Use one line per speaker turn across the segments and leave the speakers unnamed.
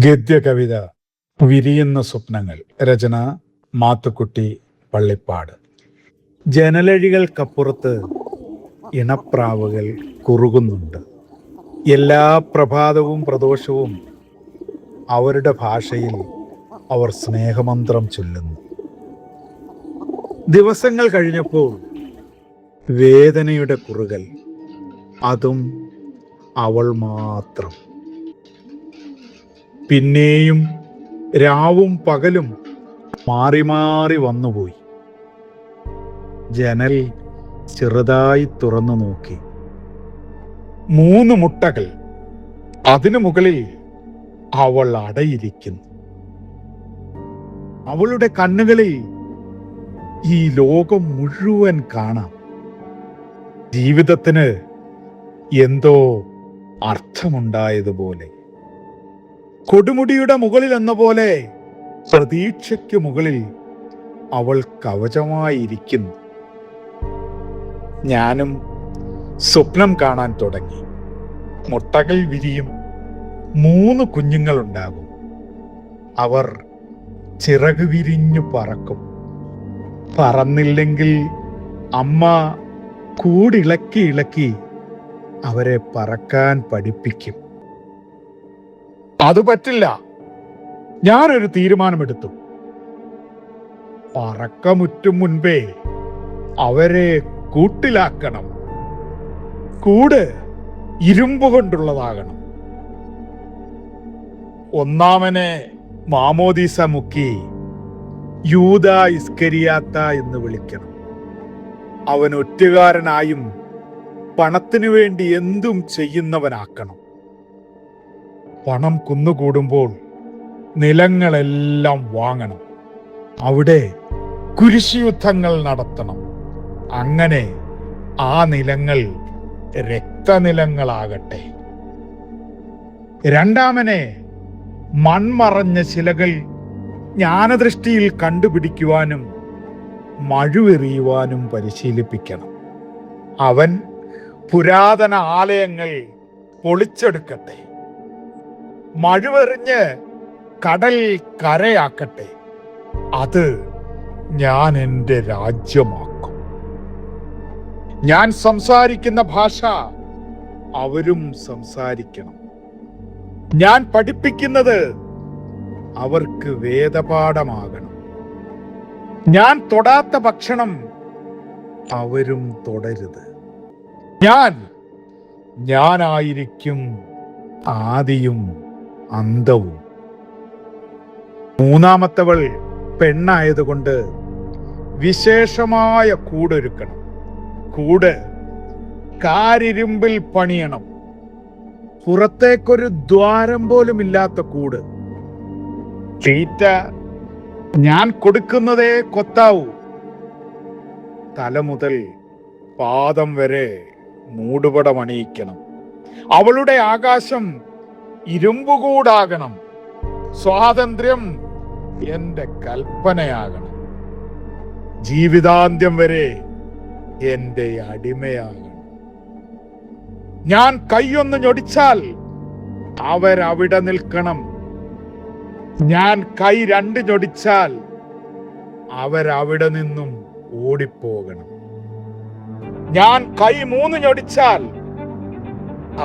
ഗദ്യകവിത വിരിയുന്ന സ്വപ്നങ്ങൾ. രചന മാത്തുക്കുട്ടി പള്ളിപ്പാട്. ജനലഴികൾക്കപ്പുറത്ത് ഇണപ്രാവുകൾ കുറുകുന്നുണ്ട്. എല്ലാ പ്രഭാതവും പ്രദോഷവും അവരുടെ ഭാഷയിൽ അവർ സ്നേഹമന്ത്രം ചൊല്ലുന്നു. ദിവസങ്ങൾ കഴിഞ്ഞപ്പോൾ വേദനയുടെ കുറുകൽ, അതും അവൾ മാത്രം. പിന്നെയും രാവും പകലും മാറി മാറി വന്നുപോയി. ജനൽ ചെറുതായി തുറന്നു നോക്കി. 3 മുട്ടകൾ, അതിനു മുകളിൽ അവൾ അടയിരിക്കുന്നു. അവളുടെ കണ്ണുകളിൽ ഈ ലോകം മുഴുവൻ കാണാം. ജീവിതത്തിന് എന്തോ അർത്ഥമുണ്ടായതുപോലെ. കൊടുമുടിയുടെ മുകളിൽ എന്ന പോലെ പ്രതീക്ഷയ്ക്ക് മുകളിൽ അവൾ കവചമായിരിക്കുന്നു. ഞാനും സ്വപ്നം കാണാൻ തുടങ്ങി. മുട്ടകൾ വിരിയും, 3 കുഞ്ഞുങ്ങളുണ്ടാകും. അവർ ചിറക് വിരിഞ്ഞു പറക്കും. പറന്നില്ലെങ്കിൽ അമ്മ കൂടിളക്കി ഇളക്കി അവരെ പറക്കാൻ പഠിപ്പിക്കും. അത് പറ്റില്ല. ഞാനൊരു തീരുമാനമെടുത്തു. പറക്കമുറ്റും മുൻപേ അവരെ കൂട്ടിലാക്കണം. കൂട് ഇരുമ്പ് കൊണ്ടുള്ളതാകണം. ഒന്നാമനെ മാമോദീസ മുക്കി യൂദ ഇസ്കരിയാത്ത എന്ന് വിളിക്കണം. അവൻ ഒറ്റുകാരനായും പണത്തിനു വേണ്ടി എന്തും ചെയ്യുന്നവനാക്കണം. പണം കുന്നുകൂടുമ്പോൾ നിലങ്ങളെല്ലാം വാങ്ങണം. അവിടെ കുരിശുയുദ്ധങ്ങൾ നടത്തണം. അങ്ങനെ ആ നിലങ്ങൾ രക്തനിലങ്ങളാകട്ടെ. രണ്ടാമനെ മൺമറഞ്ഞ ശിലകൾ ജ്ഞാനദൃഷ്ടിയിൽ കണ്ടുപിടിക്കുവാനും മഴുവെറിയുവാനും പരിശീലിപ്പിക്കണം. അവൻ പുരാതന ആലയങ്ങൾ പൊളിച്ചെടുക്കട്ടെ. മഴുവെറിഞ്ഞ് കടൽ കരയാക്കട്ടെ. അത് ഞാൻ എൻ്റെ രാജ്യമാക്കും. ഞാൻ സംസാരിക്കുന്ന ഭാഷ അവരും സംസാരിക്കണം. ഞാൻ പഠിപ്പിക്കുന്നത് അവർക്ക് വേദപാഠമാകണം. ഞാൻ തൊടാത്ത ഭക്ഷണം അവരും തൊടരുത്. ഞാനായിരിക്കും ആദിയും അന്തവും. 3ാമത്തവൾ പെണ്ണായതുകൊണ്ട് വിശേഷമായ കൂടൊരുക്കണം. കൂട് കാരിരുമ്പിൽ പണിയണം. പുറത്തേക്കൊരു ദ്വാരം പോലും ഇല്ലാത്ത കൂട്. തീറ്റ ഞാൻ കൊടുക്കുന്നതേ കൊത്താവൂ. തല മുതൽ പാദം വരെ മൂടുപടമണിയിക്കണം. അവളുടെ ആകാശം ഇരുമ്പുകൂടാകണം. സ്വാതന്ത്ര്യം എന്റെ കൽപ്പനയാകണം. ജീവിതാന്ത്യം വരെ എന്റെ അടിമയാകണം. ഞാൻ കൈയൊന്ന് ഞൊടിച്ചാൽ അവരവിടെ നിൽക്കണം. ഞാൻ കൈ 2 ഞൊടിച്ചാൽ അവരവിടെ നിന്നും ഓടിപ്പോകണം. ഞാൻ കൈ 3 ഞൊടിച്ചാൽ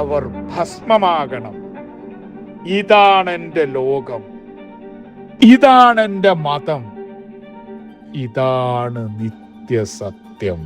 അവർ ഭസ്മമാകണം. ഇതാണ് എൻ്റെ ലോകം. ഇതാണ് എൻ്റെ മതം. ഇതാണ് നിത്യസത്യം.